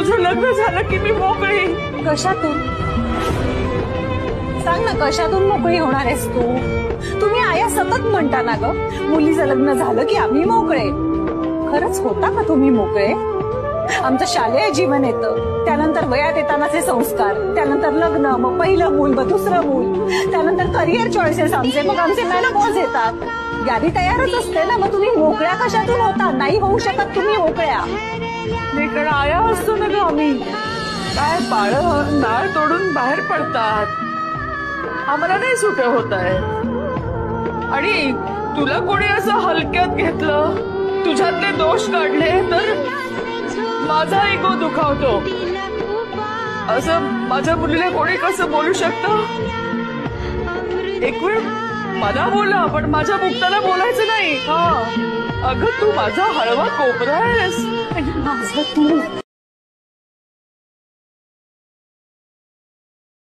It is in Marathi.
तुझं लग्न झालं की मी मोकळी. कशातून सांग ना, कशातून मोकळी होणार आहेस तू? तुम्ही आया सतत म्हणता ना ग, मुलीचं लग्न झालं की आम्ही मोकळे. खरंच होता का तुम्ही मोकळे? आमचं शालेय जीवन येतं, त्यानंतर वयात येतानाचे संस्कार, त्यानंतर लग्न, मग पहिलं मूल, मग दुसरं मूल, त्यानंतर करिअर चॉईसेस आमचे, मग आमचे मेनोपॉज येतात. यादी तयारच असते ना. मग तुम्ही मोकळ्या कशातून होता? नाही होऊ शकत तुम्ही मोकळ्या. लेकरं आया असतो ना ग आम्ही. काय बाळ नाळ तोडून बाहेर पडतात, आम्हाला नाही सुट होत आहे. आणि तुला कोणी असं हलक्यात घेतलं, तुझ्यातले दोष काढले तर माझा इगो दुखावतो. असं माझ्या मुलीला कोणी कसं बोलू शकतं? एक वेळ मला बोला, पण माझ्या मुक्ताला बोलायचं नाही. हा अगं, तू माझा हळवा कोपरा आहेस. माझं तू